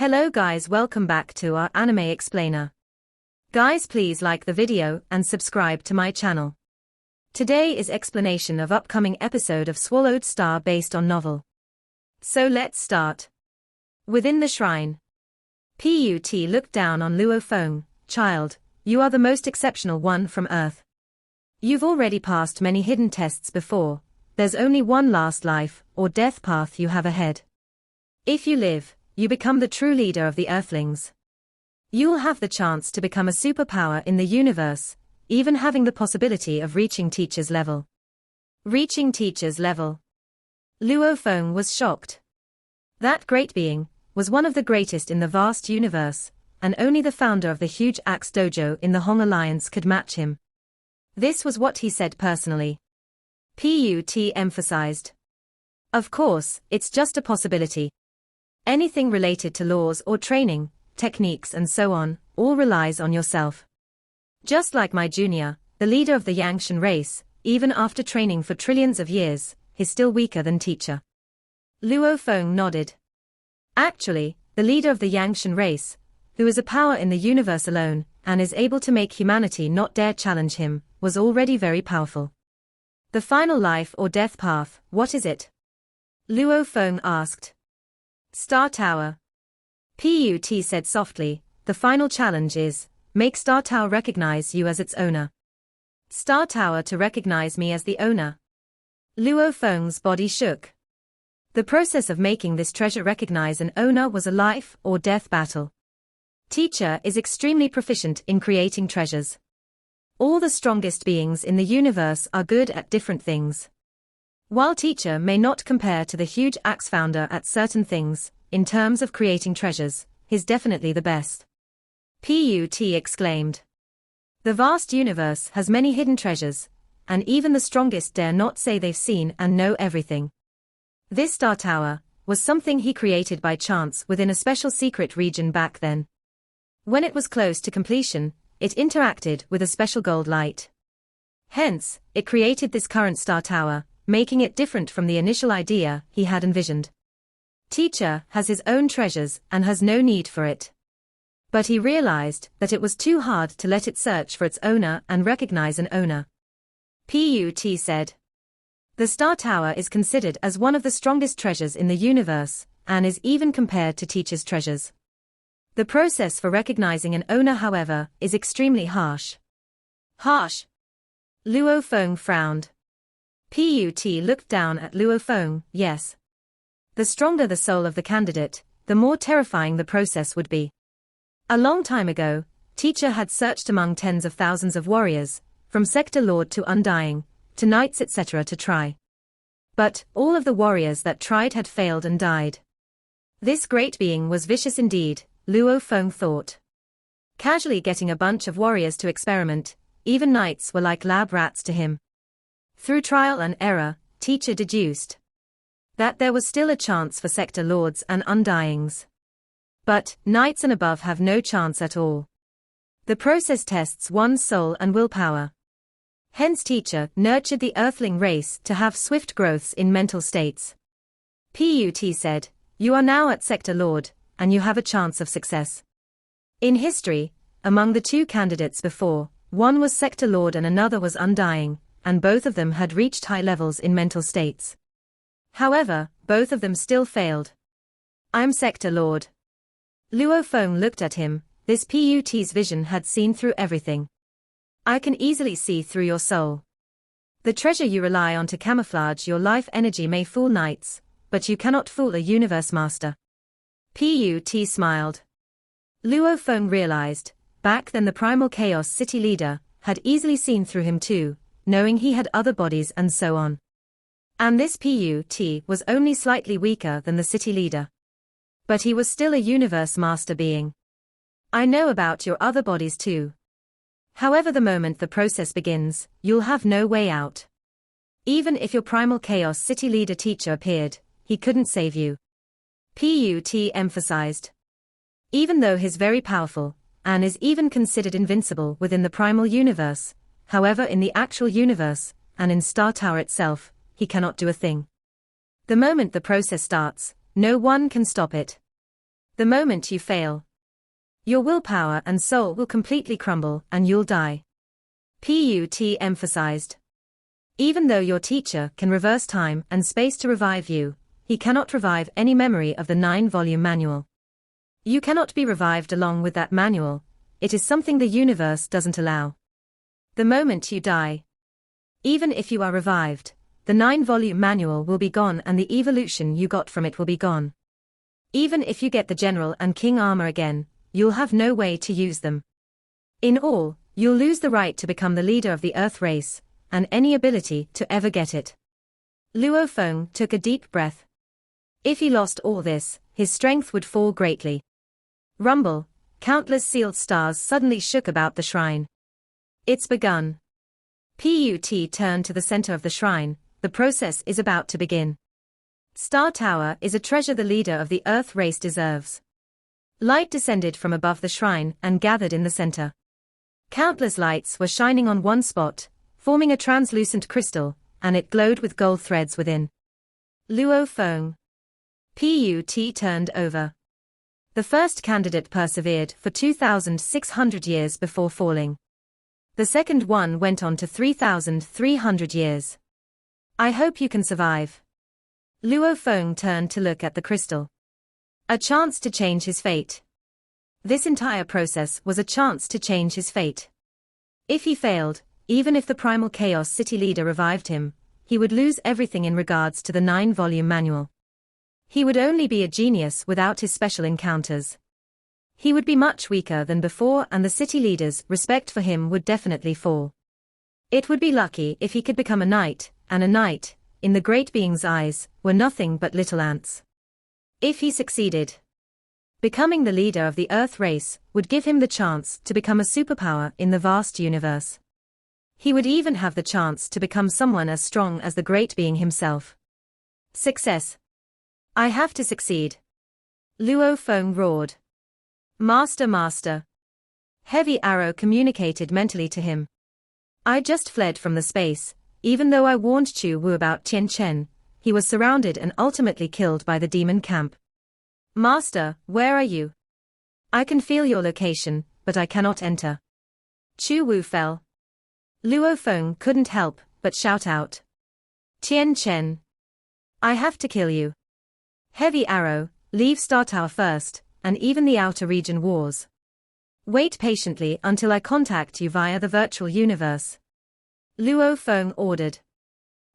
Hello guys, welcome back to our anime explainer. Guys, please like the video and subscribe to my channel. Today is explanation of upcoming episode of Swallowed Star based on novel. So let's start. Within the shrine. Put looked down on Luo Feng. Child, you are the most exceptional one from Earth. You've already passed many hidden tests before. There's only one last life or death path you have ahead. If you live, you become the true leader of the Earthlings. You'll have the chance to become a superpower in the universe, even having the possibility of reaching teacher's level. Reaching teacher's level. Luo Feng was shocked. That great being was one of the greatest in the vast universe, and only the founder of the huge Axe Dojo in the Hong Alliance could match him. This was what he said personally. Put emphasized. Of course, it's just a possibility. Anything related to laws or training, techniques and so on, all relies on yourself. Just like my junior, the leader of the Yangshan race, even after training for trillions of years, is still weaker than teacher. Luo Feng nodded. Actually, the leader of the Yangshan race, who is a power in the universe alone, and is able to make humanity not dare challenge him, was already very powerful. The final life or death path, what is it? Luo Feng asked. Star Tower. Put said softly, the final challenge is, make Star Tower recognize you as its owner. Star Tower to recognize me as the owner. Luo Feng's body shook. The process of making this treasure recognize an owner was a life or death battle. Teacher is extremely proficient in creating treasures. All the strongest beings in the universe are good at different things. While teacher may not compare to the huge axe founder at certain things, in terms of creating treasures, he's definitely the best. Put exclaimed. The vast universe has many hidden treasures, and even the strongest dare not say they've seen and know everything. This Star Tower was something he created by chance within a special secret region back then. When it was close to completion, it interacted with a special gold light. Hence, it created this current Star Tower, making it different from the initial idea he had envisioned. Teacher has his own treasures and has no need for it. But he realized that it was too hard to let it search for its owner and recognize an owner. Put said. The Star Tower is considered as one of the strongest treasures in the universe, and is even compared to teacher's treasures. The process for recognizing an owner, however, is extremely harsh. Harsh? Luo Feng frowned. Put looked down at Luo Feng. Yes. The stronger the soul of the candidate, the more terrifying the process would be. A long time ago, teacher had searched among tens of thousands of warriors, from Sector Lord to Undying, to Knights etc. to try. But all of the warriors that tried had failed and died. This great being was vicious indeed, Luo Feng thought. Casually getting a bunch of warriors to experiment, even knights were like lab rats to him. Through trial and error, teacher deduced that there was still a chance for Sector Lords and Undyings. But knights and above have no chance at all. The process tests one's soul and willpower. Hence teacher nurtured the Earthling race to have swift growths in mental states. Put said, you are now at Sector Lord, and you have a chance of success. In history, among the two candidates before, one was Sector Lord and another was Undying, and both of them had reached high levels in mental states. However, both of them still failed. I'm Sector Lord. Luo Feng looked at him. This Put's vision had seen through everything. I can easily see through your soul. The treasure you rely on to camouflage your life energy may fool knights, but you cannot fool a universe master. Put smiled. Luo Feng realized, back then the Primal Chaos City leader had easily seen through him too, knowing he had other bodies and so on. And this Put was only slightly weaker than the city leader. But he was still a universe master being. I know about your other bodies too. However, the moment the process begins, you'll have no way out. Even if your Primal Chaos City leader teacher appeared, he couldn't save you. Put emphasized. Even though he's very powerful, and is even considered invincible within the primal universe, however in the actual universe, and in Star Tower itself, he cannot do a thing. The moment the process starts, no one can stop it. The moment you fail, your willpower and soul will completely crumble and you'll die. Put emphasized. Even though your teacher can reverse time and space to revive you, he cannot revive any memory of the 9-volume manual. You cannot be revived along with that manual, it is something the universe doesn't allow. The moment you die, even if you are revived, the 9-volume manual will be gone and the evolution you got from it will be gone. Even if you get the General and King armor again, you'll have no way to use them. In all, you'll lose the right to become the leader of the Earth race, and any ability to ever get it. Luo Feng took a deep breath. If he lost all this, his strength would fall greatly. Rumble, countless sealed stars suddenly shook about the shrine. It's begun. Put turned to the center of the shrine, the process is about to begin. Star Tower is a treasure the leader of the Earth race deserves. Light descended from above the shrine and gathered in the center. Countless lights were shining on one spot, forming a translucent crystal, and it glowed with gold threads within. Luo Feng. Put turned over. The first candidate persevered for 2,600 years before falling. The second one went on to 3,300 years. I hope you can survive. Luo Feng turned to look at the crystal. A chance to change his fate. This entire process was a chance to change his fate. If he failed, even if the Primal Chaos City leader revived him, he would lose everything in regards to the 9-volume manual. He would only be a genius without his special encounters. He would be much weaker than before and the city leader's respect for him would definitely fall. It would be lucky if he could become a knight, and a knight, in the great being's eyes, were nothing but little ants. If he succeeded, becoming the leader of the Earth race would give him the chance to become a superpower in the vast universe. He would even have the chance to become someone as strong as the great being himself. Success. I have to succeed. Luo Feng roared. Master. Heavy Arrow communicated mentally to him. I just fled from the space, even though I warned Chu Wu about Chen Chen, he was surrounded and ultimately killed by the demon camp. Master, where are you? I can feel your location, but I cannot enter. Chu Wu fell. Luo Feng couldn't help but shout out. Chen Chen. I have to kill you. Heavy Arrow, leave Star Tower first, and even the outer region wars. Wait patiently until I contact you via the virtual universe. Luo Feng ordered.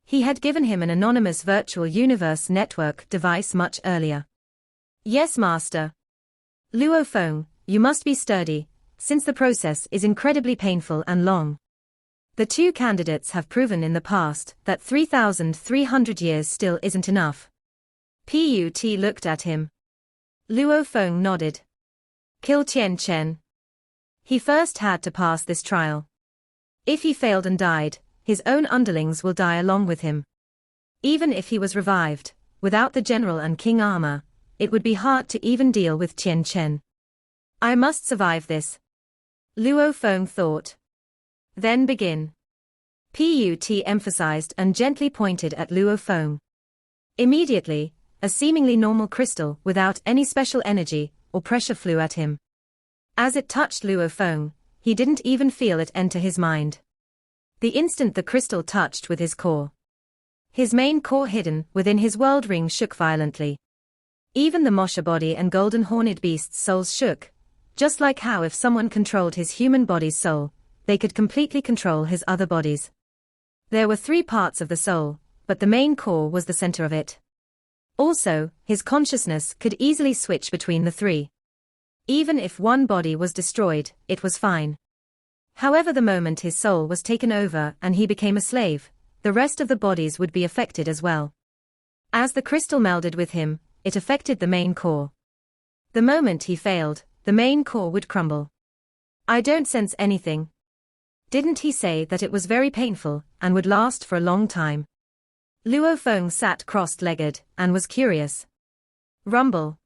He had given him an anonymous virtual universe network device much earlier. Yes, Master. Luo Feng, you must be sturdy, since the process is incredibly painful and long. The two candidates have proven in the past that 3,300 years still isn't enough. Put looked at him. Luo Feng nodded. Kill Chen Chen. He first had to pass this trial. If he failed and died, his own underlings will die along with him. Even if he was revived, without the General and King armor, it would be hard to even deal with Chen Chen. I must survive this. Luo Feng thought. Then begin. Put emphasized and gently pointed at Luo Feng. Immediately, a seemingly normal crystal without any special energy or pressure flew at him. As it touched Luo Feng, he didn't even feel it enter his mind. The instant the crystal touched with his core, his main core hidden within his world ring shook violently. Even the Mosha body and golden horned beast's souls shook, just like how if someone controlled his human body's soul, they could completely control his other bodies. There were 3 parts of the soul, but the main core was the center of it. Also, his consciousness could easily switch between the 3. Even if one body was destroyed, it was fine. However, the moment his soul was taken over and he became a slave, the rest of the bodies would be affected as well. As the crystal melded with him, it affected the main core. The moment he failed, the main core would crumble. I don't sense anything. Didn't he say that it was very painful and would last for a long time? Luo Feng sat cross-legged and was curious. Rumble.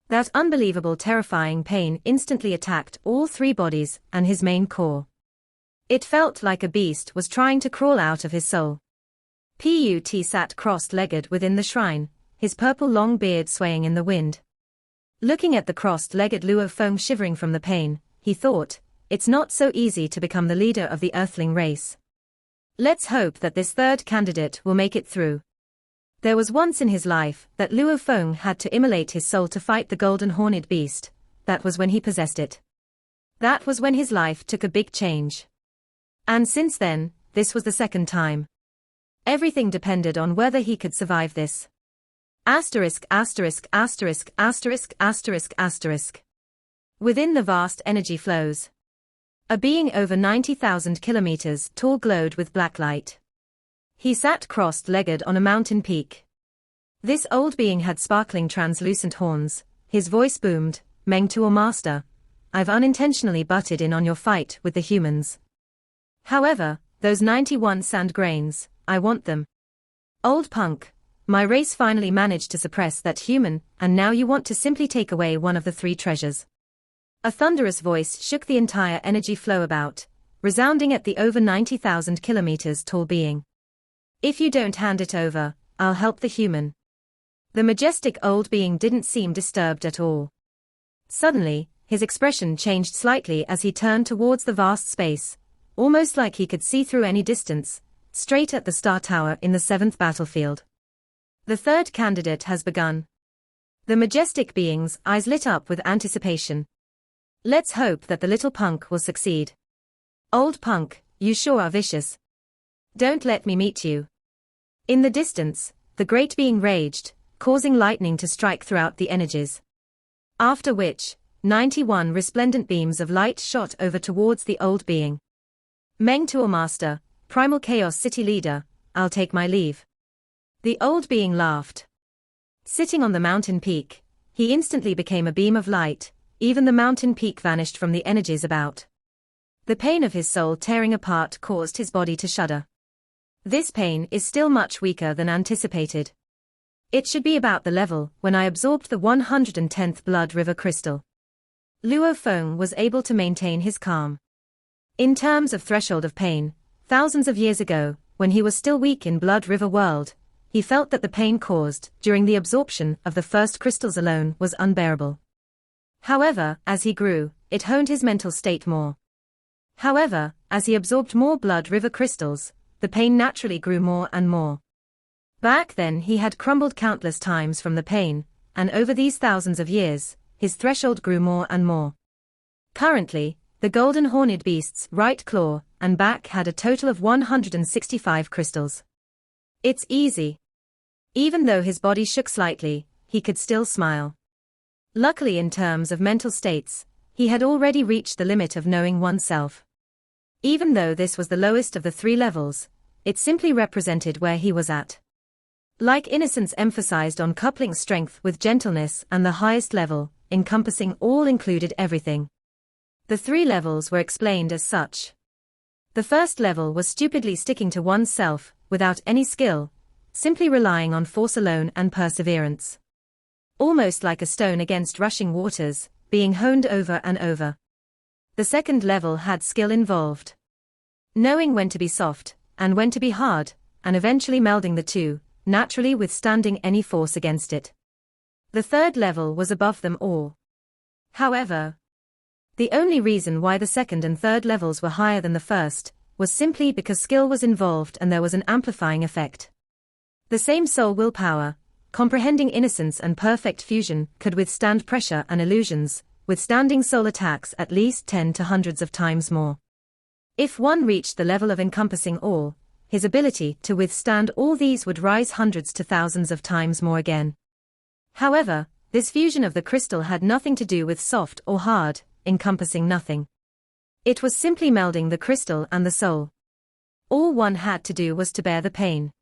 That unbelievable terrifying pain instantly attacked all 3 bodies and his main core. It felt like a beast was trying to crawl out of his soul. Put sat cross-legged within the shrine, his purple long beard swaying in the wind. Looking at the crossed-legged Luo Feng shivering from the pain, he thought, it's not so easy to become the leader of the Earthling race. Let's hope that this third candidate will make it through. There was once in his life that Luo Feng had to immolate his soul to fight the golden horned beast. That was when he possessed it. That was when his life took a big change. And since then, this was the second time. Everything depended on whether he could survive this. Asterisk, asterisk, asterisk, asterisk, asterisk, asterisk. Within the vast energy flows, a being over 90,000 kilometers tall glowed with black light. He sat crossed-legged on a mountain peak. This old being had sparkling translucent horns. His voice boomed, Meng Tuo Master, I've unintentionally butted in on your fight with the humans. However, those 91 sand grains, I want them. Old punk, my race finally managed to suppress that human, and now you want to simply take away one of the 3 treasures. A thunderous voice shook the entire energy flow about, resounding at the over 90,000 kilometers tall being. If you don't hand it over, I'll help the human. The majestic old being didn't seem disturbed at all. Suddenly, his expression changed slightly as he turned towards the vast space, almost like he could see through any distance, straight at the Star Tower in the 7th battlefield. The third candidate has begun. The majestic being's eyes lit up with anticipation. Let's hope that the little punk will succeed. Old punk, you sure are vicious. Don't let me meet you. In the distance, the great being raged, causing lightning to strike throughout the energies. After which, 91 resplendent beams of light shot over towards the old being. Meng Tuo Master, Primal Chaos City Leader, I'll take my leave. The old being laughed. Sitting on the mountain peak, he instantly became a beam of light. Even the mountain peak vanished from the energies about. The pain of his soul tearing apart caused his body to shudder. This pain is still much weaker than anticipated. It should be about the level when I absorbed the 110th Blood River crystal. Luo Feng was able to maintain his calm. In terms of threshold of pain, thousands of years ago, when he was still weak in Blood River World, he felt that the pain caused during the absorption of the first crystals alone was unbearable. However, as he grew, it honed his mental state more. However, as he absorbed more Blood River crystals, the pain naturally grew more and more. Back then he had crumbled countless times from the pain, and over these thousands of years, his threshold grew more and more. Currently, the golden horned beast's right claw and back had a total of 165 crystals. It's easy. Even though his body shook slightly, he could still smile. Luckily, in terms of mental states, he had already reached the limit of knowing oneself. Even though this was the lowest of the 3 levels, it simply represented where he was at. Like innocence emphasized on coupling strength with gentleness, and the highest level, encompassing all, included everything. The 3 levels were explained as such. The first level was stupidly sticking to oneself, without any skill, simply relying on force alone and perseverance. Almost like a stone against rushing waters, being honed over and over. The second level had skill involved. Knowing when to be soft, and when to be hard, and eventually melding the two, naturally withstanding any force against it. The third level was above them all. However, the only reason why the second and third levels were higher than the first, was simply because skill was involved and there was an amplifying effect. The same soul willpower, comprehending innocence and perfect fusion, could withstand pressure and illusions, withstanding soul attacks at least 10 to hundreds of times more. If one reached the level of encompassing all, his ability to withstand all these would rise hundreds to thousands of times more again. However, this fusion of the crystal had nothing to do with soft or hard, encompassing nothing. It was simply melding the crystal and the soul. All one had to do was to bear the pain.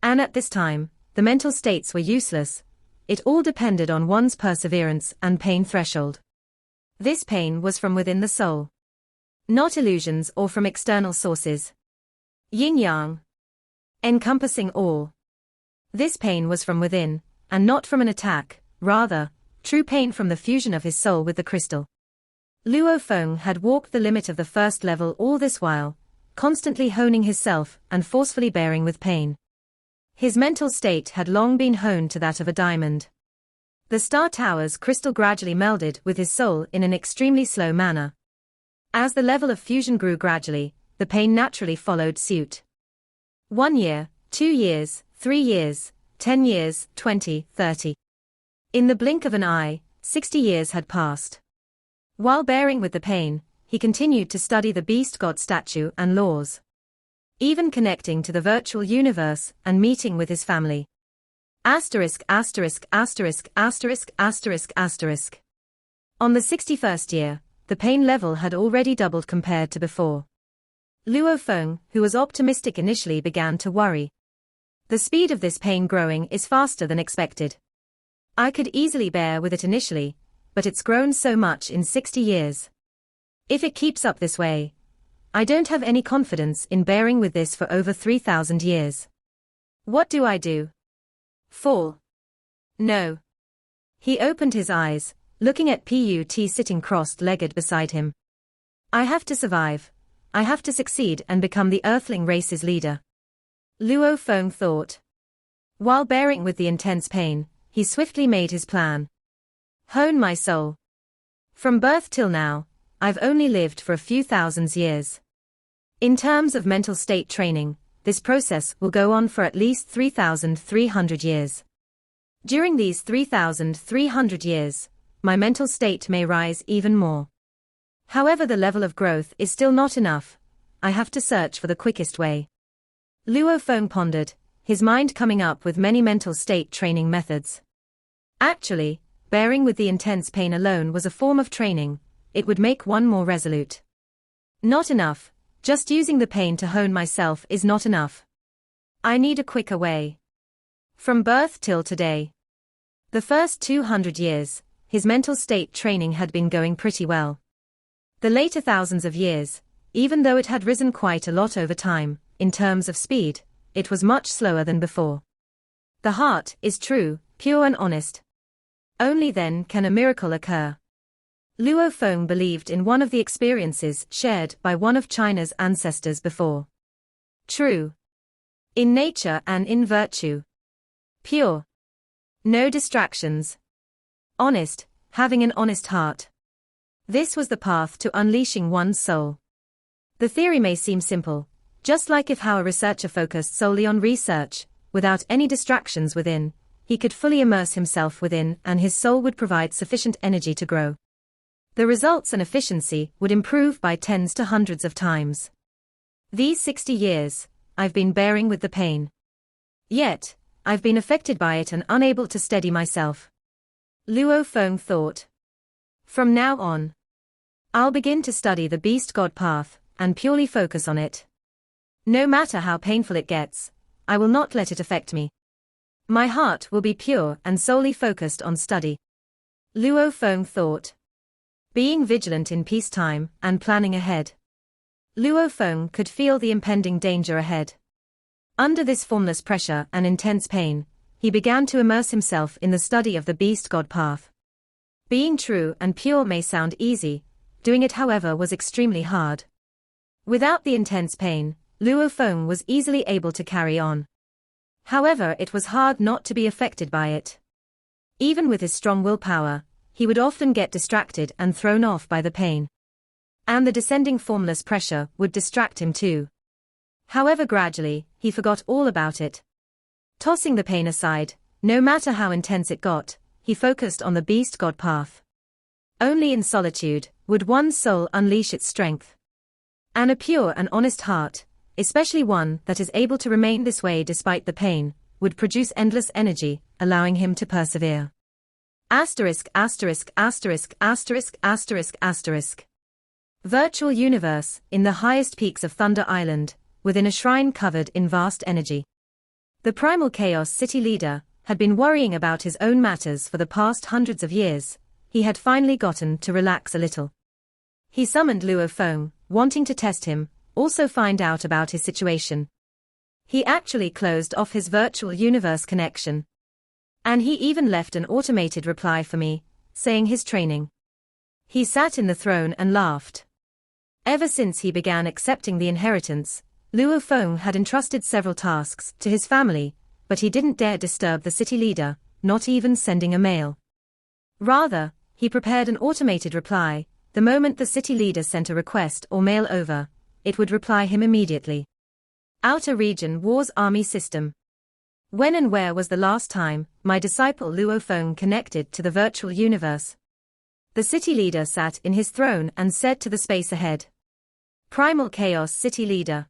And at this time, the mental states were useless. It all depended on one's perseverance and pain threshold. This pain was from within the soul. Not illusions or from external sources. Yin-yang. Encompassing all. This pain was from within, and not from an attack, rather, true pain from the fusion of his soul with the crystal. Luo Feng had walked the limit of the first level all this while, constantly honing his self and forcefully bearing with pain. His mental state had long been honed to that of a diamond. The star tower's crystal gradually melded with his soul in an extremely slow manner. As the level of fusion grew gradually, the pain naturally followed suit. 1 year, 2 years, 3 years, 10 years, 20, 30. In the blink of an eye, 60 years had passed. While bearing with the pain, he continued to study the beast god statue and laws. Even connecting to the virtual universe and meeting with his family. Asterisk, asterisk, asterisk, asterisk, asterisk, asterisk. On the 61st year, the pain level had already doubled compared to before. Luo Feng, who was optimistic initially, began to worry. The speed of this pain growing is faster than expected. I could easily bear with it initially, but it's grown so much in 60 years. If it keeps up this way, I don't have any confidence in bearing with this for over 3,000 years. What do I do? Fall? No. He opened his eyes, looking at Put sitting crossed-legged beside him. I have to survive. I have to succeed and become the Earthling race's leader. Luo Feng thought. While bearing with the intense pain, he swiftly made his plan. Hone my soul. From birth till now, I've only lived for a few thousand years. In terms of mental state training, this process will go on for at least 3,300 years. During these 3,300 years, my mental state may rise even more. However, the level of growth is still not enough. I have to search for the quickest way. Luo Feng pondered, his mind coming up with many mental state training methods. Actually, bearing with the intense pain alone was a form of training. It would make one more resolute. Not enough. Just using the pain to hone myself is not enough. I need a quicker way. From birth till today. The first 200 years, his mental state training had been going pretty well. The later thousands of years, even though it had risen quite a lot over time, in terms of speed, it was much slower than before. The heart is true, pure and honest. Only then can a miracle occur. Luo Feng believed in one of the experiences shared by one of China's ancestors before. True. In nature and in virtue. Pure. No distractions. Honest, having an honest heart. This was the path to unleashing one's soul. The theory may seem simple, just like if how a researcher focused solely on research, without any distractions within, he could fully immerse himself within and his soul would provide sufficient energy to grow. The results and efficiency would improve by tens to hundreds of times. These 60 years, I've been bearing with the pain. Yet, I've been affected by it and unable to steady myself. Luo Feng thought. From now on, I'll begin to study the beast god path and purely focus on it. No matter how painful it gets, I will not let it affect me. My heart will be pure and solely focused on study. Luo Feng thought. Being vigilant in peacetime and planning ahead. Luo Feng could feel the impending danger ahead. Under this formless pressure and intense pain, he began to immerse himself in the study of the beast god path. Being true and pure may sound easy, doing it however was extremely hard. Without the intense pain, Luo Feng was easily able to carry on. However, it was hard not to be affected by it. Even with his strong willpower, he would often get distracted and thrown off by the pain. And the descending formless pressure would distract him too. However, gradually, he forgot all about it. Tossing the pain aside, no matter how intense it got, he focused on the beast god path. Only in solitude would one's soul unleash its strength. And a pure and honest heart, especially one that is able to remain this way despite the pain, would produce endless energy, allowing him to persevere. Asterisk, asterisk, asterisk, asterisk, asterisk, asterisk. Virtual universe, in the highest peaks of Thunder Island, within a shrine covered in vast energy. The primal chaos city leader had been worrying about his own matters for the past hundreds of years. He had finally gotten to relax a little. He summoned Luo Feng, wanting to test him, also find out about his situation. He actually closed off his virtual universe connection. And he even left an automated reply for me, saying his training. He sat in the throne and laughed. Ever since he began accepting the inheritance, Luo Feng had entrusted several tasks to his family, but he didn't dare disturb the city leader, not even sending a mail. Rather, he prepared an automated reply. The moment the city leader sent a request or mail over, it would reply him immediately. Outer Region Wars Army System. When and where was the last time my disciple Luo Feng connected to the virtual universe? The city leader sat in his throne and said to the space ahead. Primal Chaos City Leader.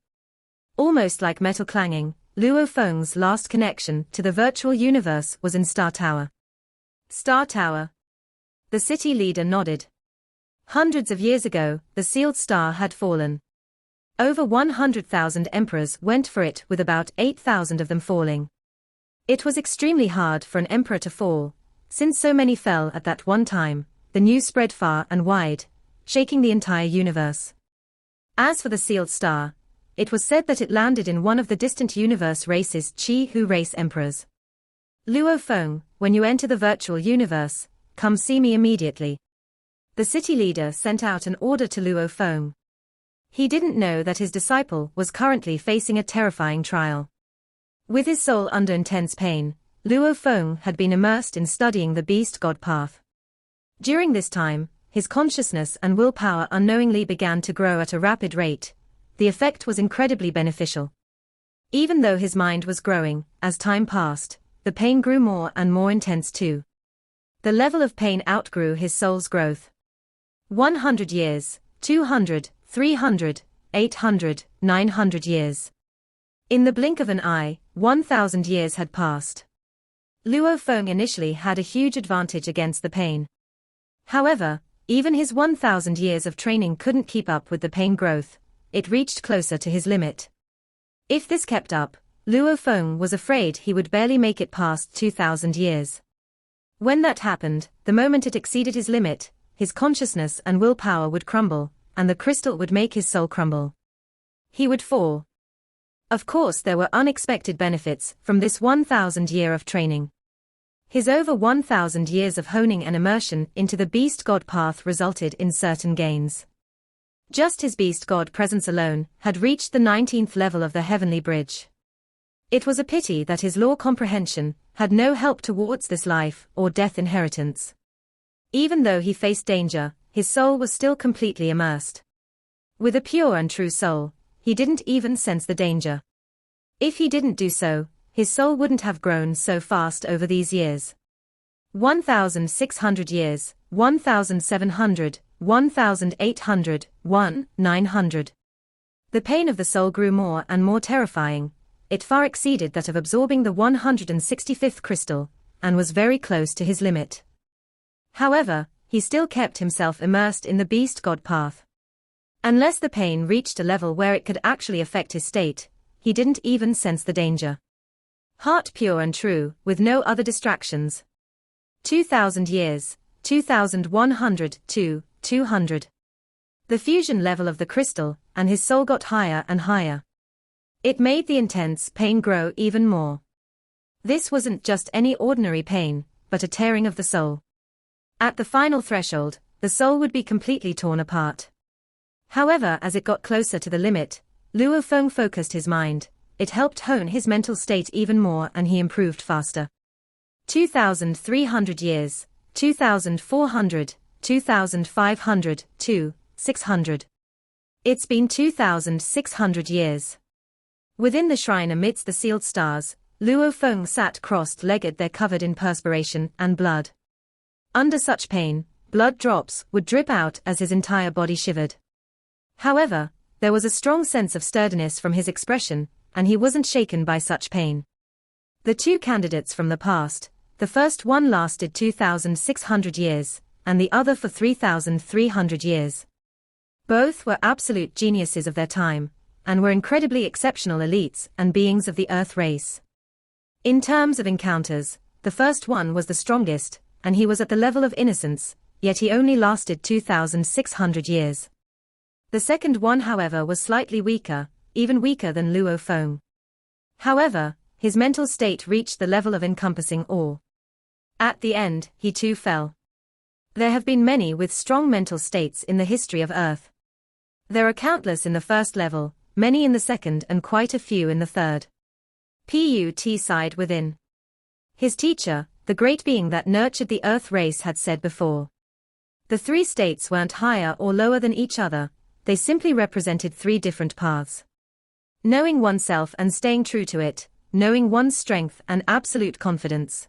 Almost like metal clanging, Luo Feng's last connection to the virtual universe was in Star Tower. Star Tower. The city leader nodded. Hundreds of years ago, the sealed star had fallen. Over 100,000 emperors went for it, with about 8,000 of them falling. It was extremely hard for an emperor to fall. Since so many fell at that one time, the news spread far and wide, shaking the entire universe. As for the sealed star, it was said that it landed in one of the distant universe races Chi Hu race emperors. Luo Feng, when you enter the virtual universe, come see me immediately. The city leader sent out an order to Luo Feng. He didn't know that his disciple was currently facing a terrifying trial. With his soul under intense pain, Luo Feng had been immersed in studying the beast god path. During this time, his consciousness and willpower unknowingly began to grow at a rapid rate. The effect was incredibly beneficial. Even though his mind was growing, as time passed, the pain grew more and more intense too. The level of pain outgrew his soul's growth. 100 years, 200, 300, 800, 900 years. In the blink of an eye, 1,000 years had passed. Luo Feng initially had a huge advantage against the pain. However, even his 1,000 years of training couldn't keep up with the pain growth. It reached closer to his limit. If this kept up, Luo Feng was afraid he would barely make it past 2,000 years. When that happened, the moment it exceeded his limit, his consciousness and willpower would crumble, and the crystal would make his soul crumble. He would fall. Of course, there were unexpected benefits from this 1,000 year of training. His over 1,000 years of honing and immersion into the beast god path resulted in certain gains. Just his beast god presence alone had reached the 19th level of the heavenly bridge. It was a pity that his law comprehension had no help towards this life or death inheritance. Even though he faced danger, his soul was still completely immersed. With a pure and true soul, he didn't even sense the danger. If he didn't do so, his soul wouldn't have grown so fast over these years. 1,600 years, 1,700, 1,800, 900. The pain of the soul grew more and more terrifying. It far exceeded that of absorbing the 165th crystal, and was very close to his limit. However, he still kept himself immersed in the beast god path. Unless the pain reached a level where it could actually affect his state, he didn't even sense the danger. Heart pure and true, with no other distractions. 2,000 years, 2,100, 200. The fusion level of the crystal, and his soul got higher and higher. It made the intense pain grow even more. This wasn't just any ordinary pain, but a tearing of the soul. At the final threshold, the soul would be completely torn apart. However, as it got closer to the limit, Luo Feng focused his mind. It helped hone his mental state even more, and he improved faster. 2,300 years, 2,400, 2,500, 600. It's been 2,600 years. Within the shrine amidst the sealed stars, Luo Feng sat crossed-legged there, covered in perspiration and blood. Under such pain, blood drops would drip out as his entire body shivered. However, there was a strong sense of sturdiness from his expression, and he wasn't shaken by such pain. The two candidates from the past, the first one lasted 2,600 years, and the other for 3,300 years. Both were absolute geniuses of their time, and were incredibly exceptional elites and beings of the Earth race. In terms of encounters, the first one was the strongest, and he was at the level of innocence, yet he only lasted 2,600 years. The second one, however, was slightly weaker, even weaker than Luo Feng. However, his mental state reached the level of encompassing awe. At the end, he too fell. There have been many with strong mental states in the history of Earth. There are countless in the first level, many in the second, and quite a few in the third. Put side within. His teacher, the great being that nurtured the Earth race had said before. The three states weren't higher or lower than each other, they simply represented three different paths. Knowing oneself and staying true to it, knowing one's strength and absolute confidence.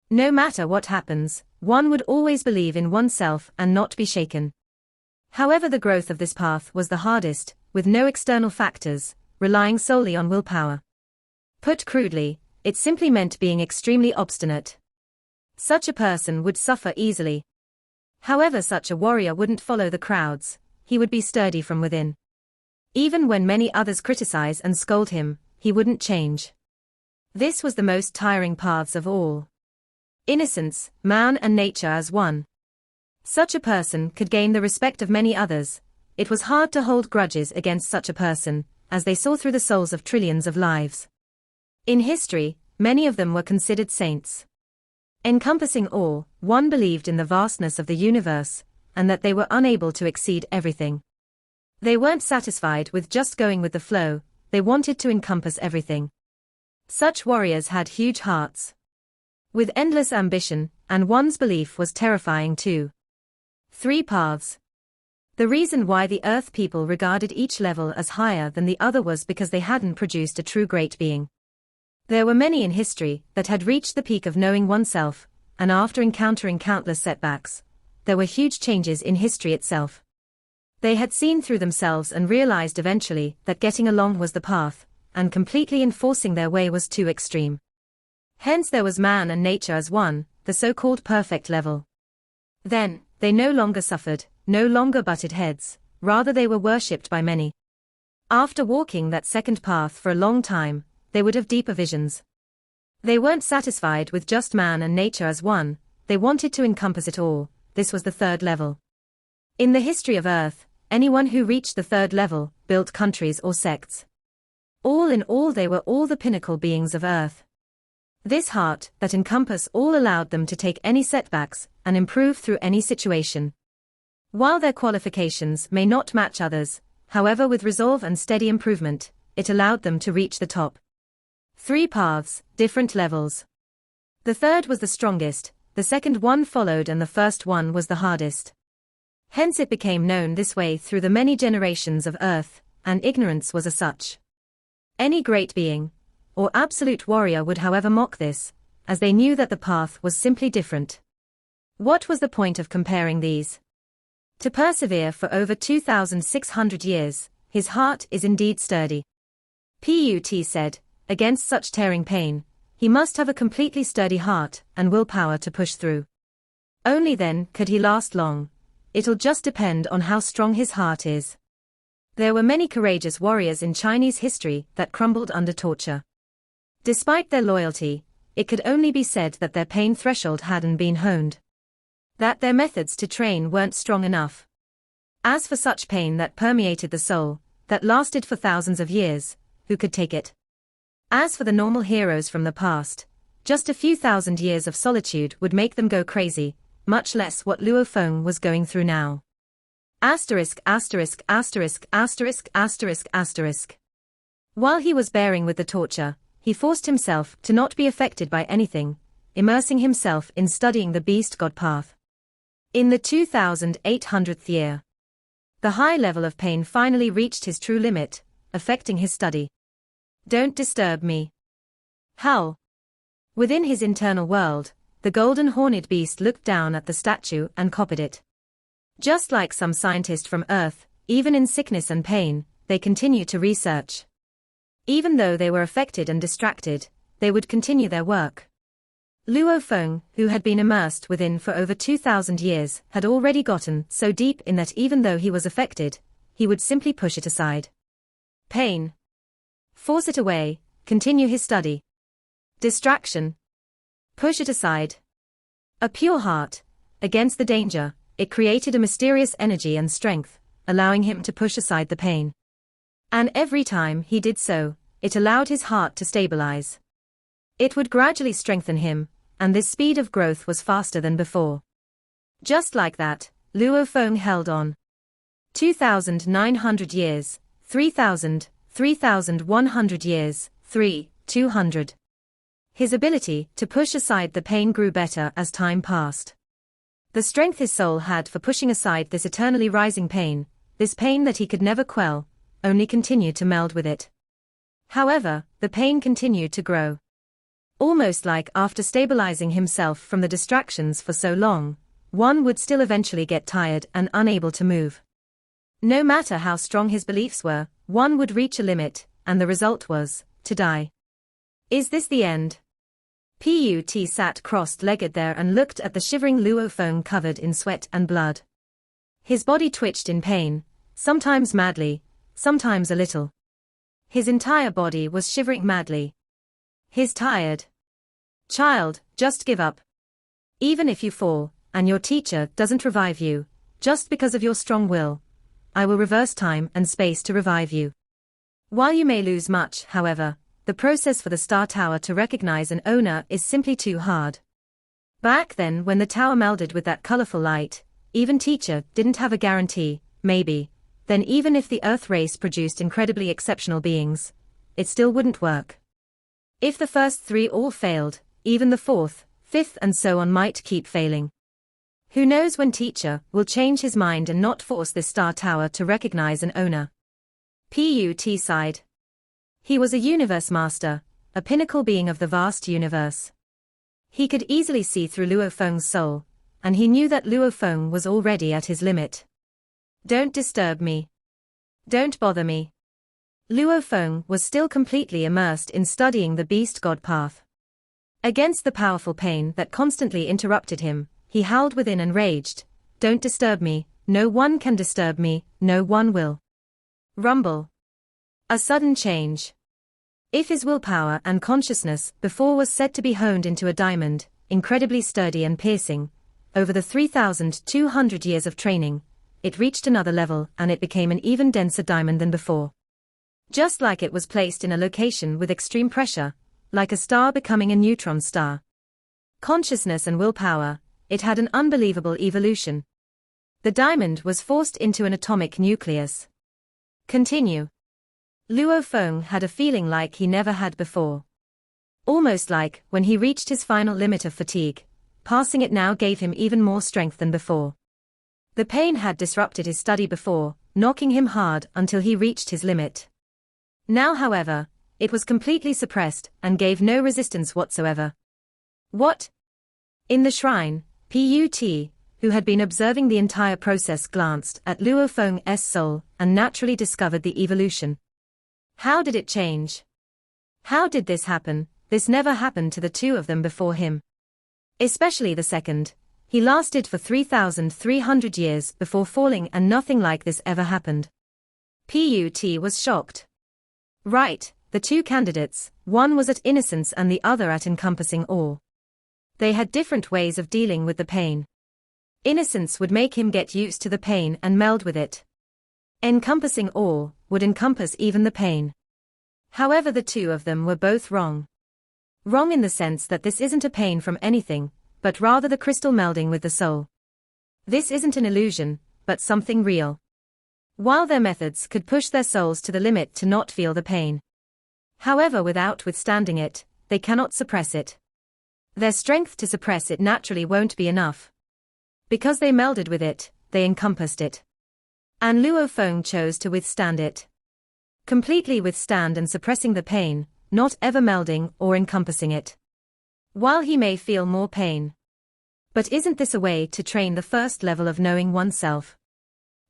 No matter what happens, one would always believe in oneself and not be shaken. However, the growth of this path was the hardest, with no external factors, relying solely on willpower. Put crudely, it simply meant being extremely obstinate. Such a person would suffer easily. However, such a warrior wouldn't follow the crowds, he would be sturdy from within. Even when many others criticize and scold him, he wouldn't change. This was the most tiring paths of all. Innocence, man and nature as one. Such a person could gain the respect of many others. It was hard to hold grudges against such a person, as they saw through the souls of trillions of lives. In history, many of them were considered saints. Encompassing all, one believed in the vastness of the universe, and that they were unable to exceed everything. They weren't satisfied with just going with the flow, they wanted to encompass everything. Such warriors had huge hearts, with endless ambition, and one's belief was terrifying too. Three paths. The reason why the Earth people regarded each level as higher than the other was because they hadn't produced a true great being. There were many in history that had reached the peak of knowing oneself, and after encountering countless setbacks, there were huge changes in history itself. They had seen through themselves and realized eventually that getting along was the path, and completely enforcing their way was too extreme. Hence there was man and nature as one, the so-called perfect level. Then, they no longer suffered, no longer butted heads, rather they were worshipped by many. After walking that second path for a long time, they would have deeper visions. They weren't satisfied with just man and nature as one, they wanted to encompass it all. This was the third level. In the history of Earth, anyone who reached the third level built countries or sects. All in all, they were all the pinnacle beings of Earth. This heart that encompassed all allowed them to take any setbacks and improve through any situation. While their qualifications may not match others, however, with resolve and steady improvement, it allowed them to reach the top. Three paths, different levels. The third was the strongest, the second one followed, and the first one was the hardest. Hence it became known this way through the many generations of Earth, and ignorance was as such. Any great being, or absolute warrior would however mock this, as they knew that the path was simply different. What was the point of comparing these? To persevere for over 2,600 years, his heart is indeed sturdy. Put said, against such tearing pain, he must have a completely sturdy heart and willpower to push through. Only then could he last long. It'll just depend on how strong his heart is. There were many courageous warriors in Chinese history that crumbled under torture. Despite their loyalty, it could only be said that their pain threshold hadn't been honed. That their methods to train weren't strong enough. As for such pain that permeated the soul, that lasted for thousands of years, who could take it? As for the normal heroes from the past, just a few thousand years of solitude would make them go crazy, much less what Luo Feng was going through now. Asterisk, asterisk, asterisk, asterisk, asterisk, asterisk. While he was bearing with the torture, he forced himself to not be affected by anything, immersing himself in studying the beast god path. In the 2800th year, the high level of pain finally reached his true limit, affecting his study. Don't disturb me. Howl. Within his internal world, the golden horned beast looked down at the statue and copied it. Just like some scientist from Earth, even in sickness and pain, they continue to research. Even though they were affected and distracted, they would continue their work. Luo Feng, who had been immersed within for over 2,000 years, had already gotten so deep in that even though he was affected, he would simply push it aside. Pain. Force it away, continue his study. Distraction. Push it aside. A pure heart, against the danger, it created a mysterious energy and strength, allowing him to push aside the pain. And every time he did so, it allowed his heart to stabilize. It would gradually strengthen him, and this speed of growth was faster than before. Just like that, Luo Feng held on. 2,900 years, 3,000, 3,100 years, 200. His ability to push aside the pain grew better as time passed. The strength his soul had for pushing aside this eternally rising pain, this pain that he could never quell, only continued to meld with it. However, the pain continued to grow. Almost like after stabilizing himself from the distractions for so long, one would still eventually get tired and unable to move. No matter how strong his beliefs were, one would reach a limit, and the result was to die. Is this the end? Put sat crossed-legged there and looked at the shivering Luo Feng covered in sweat and blood. His body twitched in pain, sometimes madly, sometimes a little. His entire body was shivering madly. His tired child, just give up. Even if you fall, and your teacher doesn't revive you, just because of your strong will, I will reverse time and space to revive you. While you may lose much, however, the process for the Star Tower to recognize an owner is simply too hard. Back then, when the tower melded with that colorful light, even teacher didn't have a guarantee, maybe. Then even if the Earth race produced incredibly exceptional beings, it still wouldn't work. If the first three all failed, even the fourth, fifth and so on might keep failing. Who knows when teacher will change his mind and not force this Star Tower to recognize an owner. Put sighed. He was a universe master, a pinnacle being of the vast universe. He could easily see through Luo Feng's soul, and he knew that Luo Feng was already at his limit. Don't disturb me. Don't bother me. Luo Feng was still completely immersed in studying the beast god path. Against the powerful pain that constantly interrupted him, he howled within and raged, "Don't disturb me, no one can disturb me, no one will." Rumble. A sudden change. If his willpower and consciousness before was said to be honed into a diamond, incredibly sturdy and piercing, over the 3,200 years of training, it reached another level and it became an even denser diamond than before. Just like it was placed in a location with extreme pressure, like a star becoming a neutron star. Consciousness and willpower, it had an unbelievable evolution. The diamond was forced into an atomic nucleus. Continue. Luo Feng had a feeling like he never had before. Almost like when he reached his final limit of fatigue, passing it now gave him even more strength than before. The pain had disrupted his study before, knocking him hard until he reached his limit. Now, however, it was completely suppressed and gave no resistance whatsoever. What? In the shrine, Put, who had been observing the entire process, glanced at Luo Feng's soul and naturally discovered the evolution. How did it change? How did this happen? This never happened to the two of them before him. Especially the second. He lasted for 3,300 years before falling and nothing like this ever happened. Put was shocked. Right, the two candidates, one was at innocence and the other at encompassing awe. They had different ways of dealing with the pain. Innocence would make him get used to the pain and meld with it. Encompassing awe would encompass even the pain. However, the two of them were both wrong. Wrong in the sense that this isn't a pain from anything, but rather the crystal melding with the soul. This isn't an illusion, but something real. While their methods could push their souls to the limit to not feel the pain. However, without withstanding it, they cannot suppress it. Their strength to suppress it naturally won't be enough. Because they melded with it, they encompassed it. And Luo Feng chose to withstand it. Completely withstand and suppressing the pain, not ever melding or encompassing it. While he may feel more pain. But isn't this a way to train the first level of knowing oneself?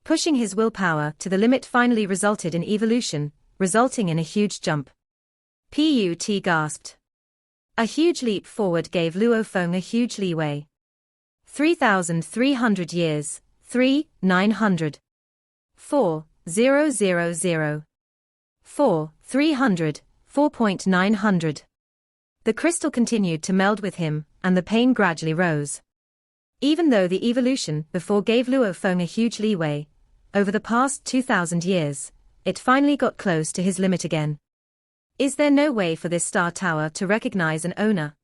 Pushing his willpower to the limit finally resulted in evolution, resulting in a huge jump. Put gasped. A huge leap forward gave Luo Feng a huge leeway. 3,300 years, 3,900. 4,000. 4,300, 4,900. The crystal continued to meld with him, and the pain gradually rose. Even though the evolution before gave Luo Feng a huge leeway, over the past 2,000 years, it finally got close to his limit again. Is there no way for this star tower to recognize an owner?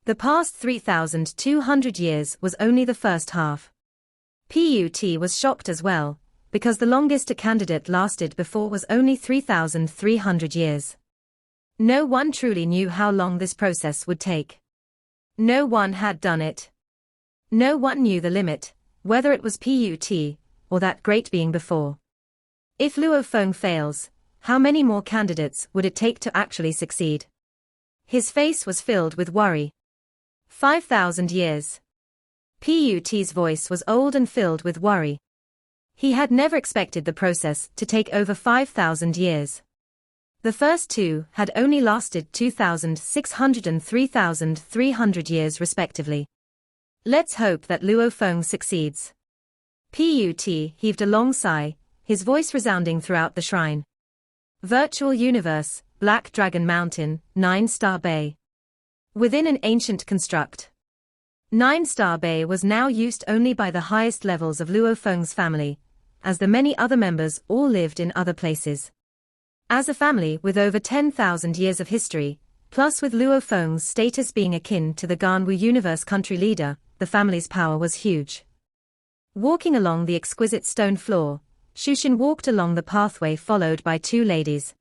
The past 3,200 years was only the first half. Put was shocked as well, because the longest a candidate lasted before was only 3,300 years. No one truly knew how long this process would take. No one had done it. No one knew the limit, whether it was PUT, or that great being before. If Luo Feng fails, how many more candidates would it take to actually succeed? His face was filled with worry. 5,000 years. PUT's voice was old and filled with worry. He had never expected the process to take over 5,000 years. The first two had only lasted 2,600 and 3,300 years respectively. Let's hope that Luo Feng succeeds. PUT heaved a long sigh, his voice resounding throughout the shrine. Virtual universe, Black Dragon Mountain, 9-Star Bay. Within an ancient construct. 9-Star Bay was now used only by the highest levels of Luo Feng's family, as the many other members all lived in other places. As a family with over 10,000 years of history, plus with Luo Feng's status being akin to the Ganwu universe country leader, the family's power was huge. Walking along the exquisite stone floor, Shushin walked along the pathway followed by two ladies.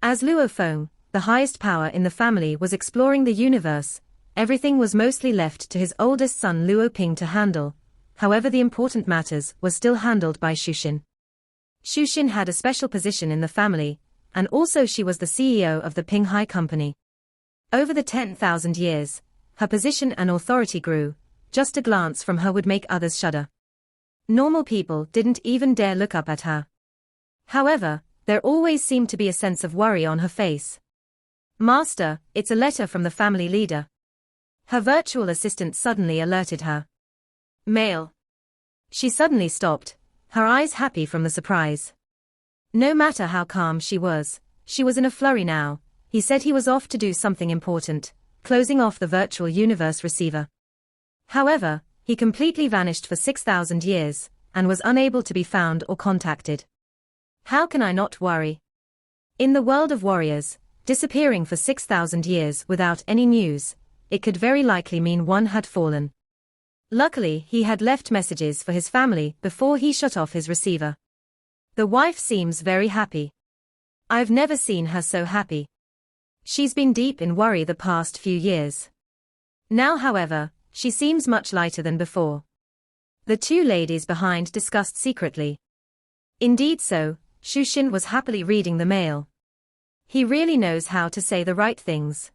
As Luo Feng, the highest power in the family, was exploring the universe, everything was mostly left to his oldest son Luo Ping to handle. However, the important matters were still handled by Shushin. Shushin had a special position in the family, and also she was the CEO of the Pinghai Company. Over the 10,000 years, her position and authority grew. Just a glance from her would make others shudder. Normal people didn't even dare look up at her. However, there always seemed to be a sense of worry on her face. "Master, it's a letter from the family leader." Her virtual assistant suddenly alerted her. "Mail." She suddenly stopped, her eyes happy from the surprise. No matter how calm she was in a flurry now. He said he was off to do something important, closing off the virtual universe receiver. However, he completely vanished for 6,000 years, and was unable to be found or contacted. How can I not worry? In the world of warriors, disappearing for 6,000 years without any news, it could very likely mean one had fallen. Luckily, he had left messages for his family before he shut off his receiver. The wife seems very happy. I've never seen her so happy. She's been deep in worry the past few years. Now, however, she seems much lighter than before. The two ladies behind discussed secretly. Indeed so, Shushin was happily reading the mail. He really knows how to say the right things.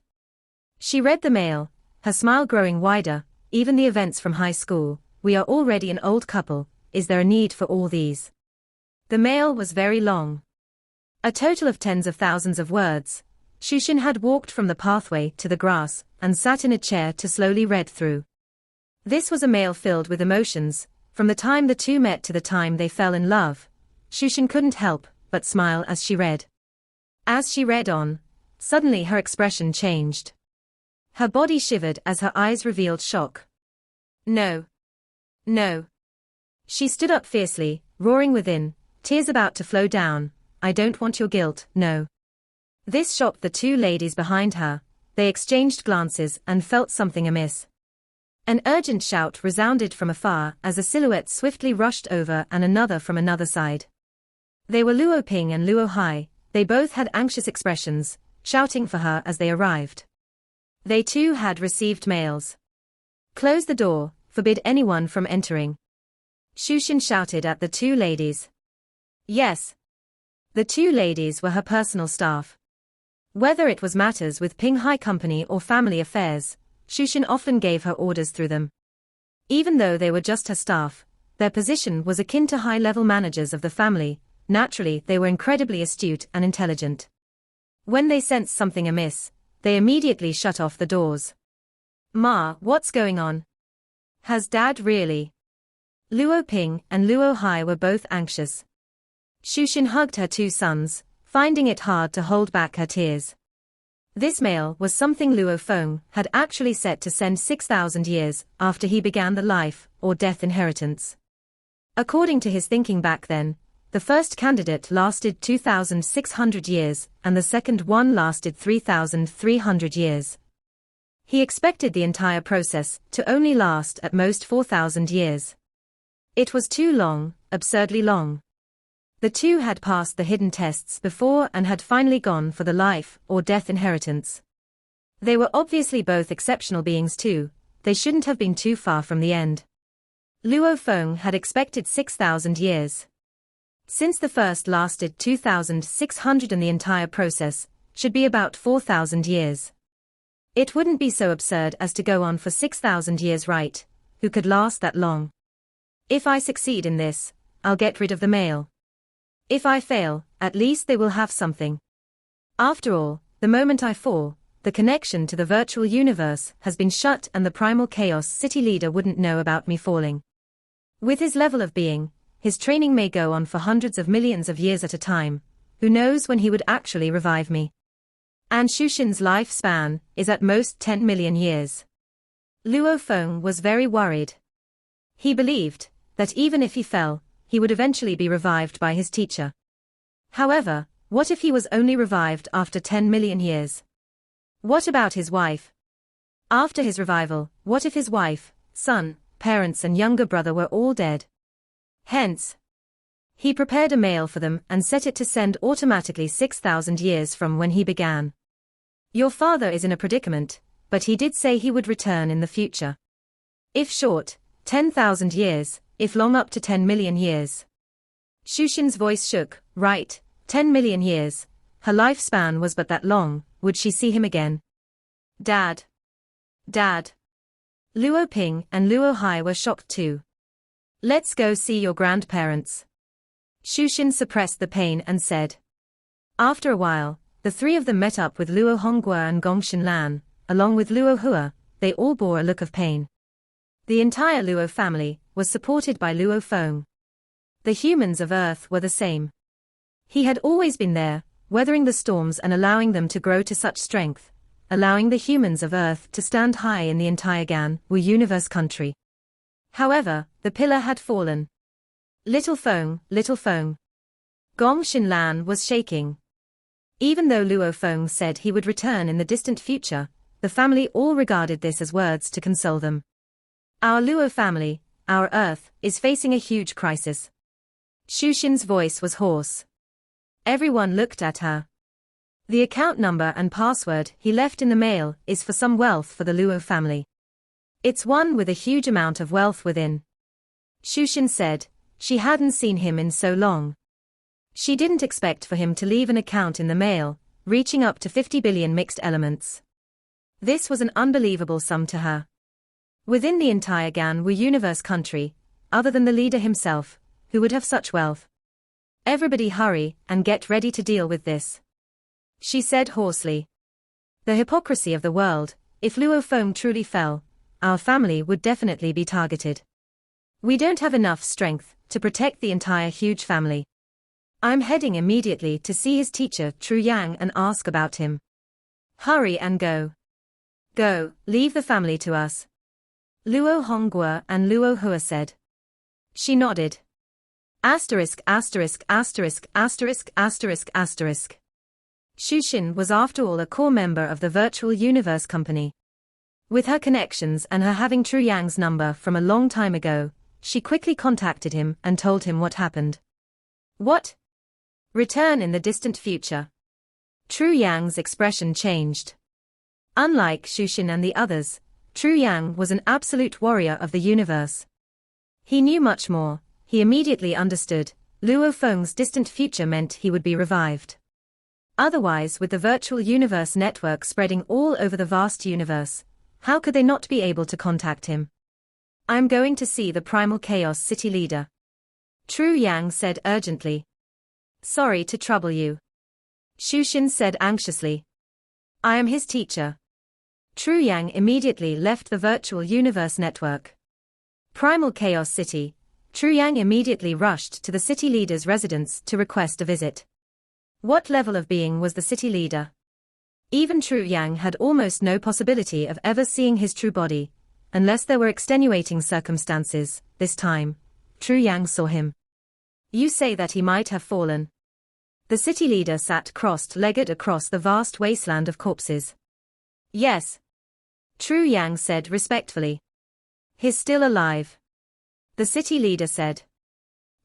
She read the mail, her smile growing wider. Even the events from high school, we are already an old couple, is there a need for all these? The mail was very long. A total of tens of thousands of words. Shushin had walked from the pathway to the grass, and sat in a chair to slowly read through. This was a mail filled with emotions, from the time the two met to the time they fell in love. Shushin couldn't help but smile as she read. As she read on, suddenly her expression changed. Her body shivered as her eyes revealed shock. No. No. She stood up fiercely, roaring within, tears about to flow down. I don't want your guilt, no. This shocked the two ladies behind her. They exchanged glances and felt something amiss. An urgent shout resounded from afar as a silhouette swiftly rushed over and another from another side. They were Luo Ping and Luo Hai. They both had anxious expressions, shouting for her as they arrived. They too had received mails. Close the door, forbid anyone from entering. Shushin shouted at the two ladies. Yes. The two ladies were her personal staff. Whether it was matters with Pinghai Company or family affairs, Shushin often gave her orders through them. Even though they were just her staff, their position was akin to high-level managers of the family. Naturally, they were incredibly astute and intelligent. When they sensed something amiss, they immediately shut off the doors. Ma, what's going on? Has Dad really? Luo Ping and Luo Hai were both anxious. Shushin hugged her two sons, finding it hard to hold back her tears. This mail was something Luo Feng had actually set to send 6,000 years after he began the life or death inheritance. According to his thinking back then, the first candidate lasted 2,600 years and the second one lasted 3,300 years. He expected the entire process to only last at most 4,000 years. It was too long, absurdly long. The two had passed the hidden tests before and had finally gone for the life or death inheritance. They were obviously both exceptional beings too, they shouldn't have been too far from the end. Luo Feng had expected 6,000 years. Since the first lasted 2,600 and the entire process should be about 4,000 years. It wouldn't be so absurd as to go on for 6,000 years, right? Who could last that long? If I succeed in this, I'll get rid of the male. If I fail, at least they will have something. After all, the moment I fall, the connection to the virtual universe has been shut and the primal chaos city leader wouldn't know about me falling. With his level of being, his training may go on for hundreds of millions of years at a time. Who knows when he would actually revive me? And Shushin's lifespan is at most 10 million years. Luo Feng was very worried. He believed that even if he fell, he would eventually be revived by his teacher. However, what if he was only revived after 10 million years? What about his wife? After his revival, what if his wife, son, parents and younger brother were all dead? Hence, he prepared a mail for them and set it to send automatically 6,000 years from when he began. Your father is in a predicament, but he did say he would return in the future. If short, 10,000 years, if long up to 10 million years. Shushin's voice shook. Right, 10 million years. Her lifespan was but that long, would she see him again? Dad. Dad. Luo Ping and Luo Hai were shocked too. Let's go see your grandparents. Shushin suppressed the pain and said. After a while, the three of them met up with Luo Hongguo and Gongshin Lan, along with Luo Hua. They all bore a look of pain. The entire Luo family was supported by Luo Feng. The humans of Earth were the same. He had always been there, weathering the storms and allowing them to grow to such strength, allowing the humans of Earth to stand high in the entire Gan Wu universe country. However, the pillar had fallen. Little Feng. Gongshin Lan was shaking. Even though Luo Feng said he would return in the distant future, the family all regarded this as words to console them. Our Luo family, our Earth, is facing a huge crisis. Shushin's voice was hoarse. Everyone looked at her. The account number and password he left in the mail is for some wealth for the Luo family. It's one with a huge amount of wealth within. Shushin said, she hadn't seen him in so long. She didn't expect for him to leave an account in the mail, reaching up to 50 billion mixed elements. This was an unbelievable sum to her. Within the entire Gan Wu universe country, other than the leader himself, who would have such wealth? Everybody hurry and get ready to deal with this. She said hoarsely. The hypocrisy of the world, if Luo Feng truly fell, our family would definitely be targeted. We don't have enough strength to protect the entire huge family. I'm heading immediately to see his teacher Tru Yang and ask about him. Hurry and go. Go, leave the family to us. Luo Hongguo and Luo Hua said. She nodded. Asterisk. Shushin was after all a core member of the virtual universe company. With her connections and her having Tru Yang's number from a long time ago, she quickly contacted him and told him what happened. What? Return in the distant future. Tru Yang's expression changed. Unlike Shushin and the others, Tru Yang was an absolute warrior of the universe. He knew much more. He immediately understood, Luo Feng's distant future meant he would be revived. Otherwise, with the virtual universe network spreading all over the vast universe, how could they not be able to contact him? I'm going to see the primal chaos city leader. Tru Yang said urgently. Sorry to trouble you. Shushin said anxiously. I am his teacher. Tru Yang immediately left the virtual universe network. Primal Chaos City. Tru Yang immediately rushed to the city leader's residence to request a visit. What level of being was the city leader? Even Tru Yang had almost no possibility of ever seeing his true body, unless there were extenuating circumstances. This time, Tru Yang saw him. You say that he might have fallen. The city leader sat crossed-legged across the vast wasteland of corpses. Yes. Tru Yang said respectfully. He's still alive. The city leader said.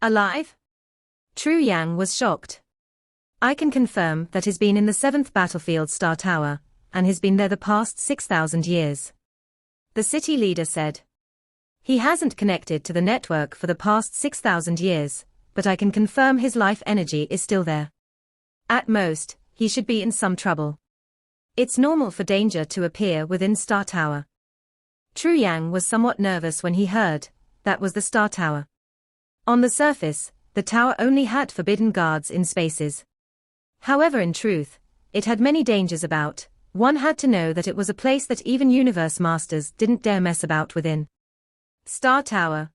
Alive? True Yang was shocked. I can confirm that he's been in the 7th battlefield Star Tower, and he's been there the past 6,000 years. The city leader said. He hasn't connected to the network for the past 6,000 years, but I can confirm his life energy is still there. At most, he should be in some trouble. It's normal for danger to appear within Star Tower. True Yang was somewhat nervous when he heard that was the Star Tower. On the surface, the tower only had forbidden guards in spaces. However, in truth, it had many dangers about. One had to know that it was a place that even universe masters didn't dare mess about within. Star Tower.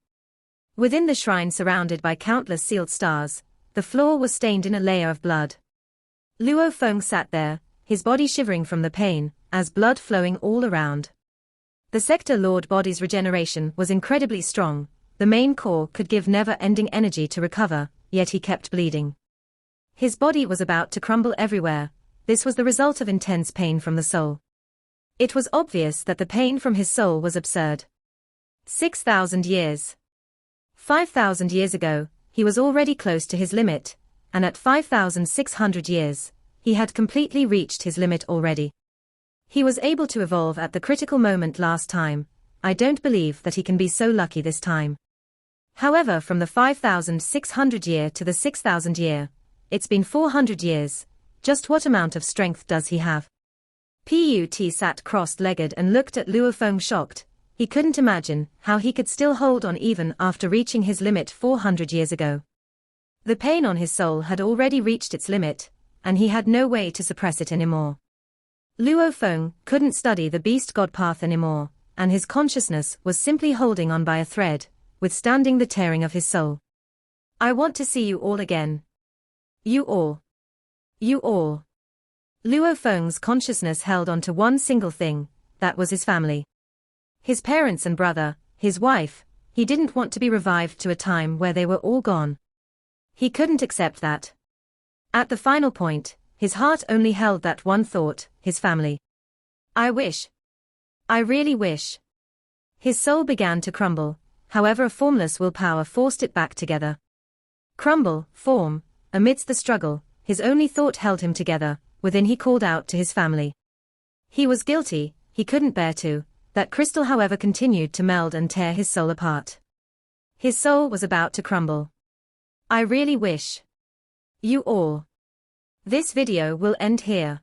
Within the shrine surrounded by countless sealed stars, the floor was stained in a layer of blood. Luo Feng sat there, his body shivering from the pain, as blood flowing all around. The Sector Lord body's regeneration was incredibly strong, the main core could give never-ending energy to recover, yet he kept bleeding. His body was about to crumble everywhere. This was the result of intense pain from the soul. It was obvious that the pain from his soul was absurd. 6,000 years. 5,000 years ago, he was already close to his limit, and at 5,600 years, he had completely reached his limit already. He was able to evolve at the critical moment last time. I don't believe that he can be so lucky this time. However, from the 5,600 year to the 6,000 year, it's been 400 years. Just what amount of strength does he have? Put sat cross-legged and looked at Luo Feng shocked. He couldn't imagine how he could still hold on even after reaching his limit 400 years ago. The pain on his soul had already reached its limit, and he had no way to suppress it anymore. Luo Feng couldn't study the beast god path anymore, and his consciousness was simply holding on by a thread, withstanding the tearing of his soul. I want to see you all again. You all. You all. Luo Feng's consciousness held on to one single thing, that was his family. His parents and brother, his wife. He didn't want to be revived to a time where they were all gone. He couldn't accept that. At the final point, his heart only held that one thought, his family. I wish. I really wish. His soul began to crumble, however a formless willpower forced it back together. Crumble, form, amidst the struggle, his only thought held him together. Within he called out to his family. He was guilty, he couldn't bear to. That crystal however continued to meld and tear his soul apart. His soul was about to crumble. I really wish. You all. This video will end here.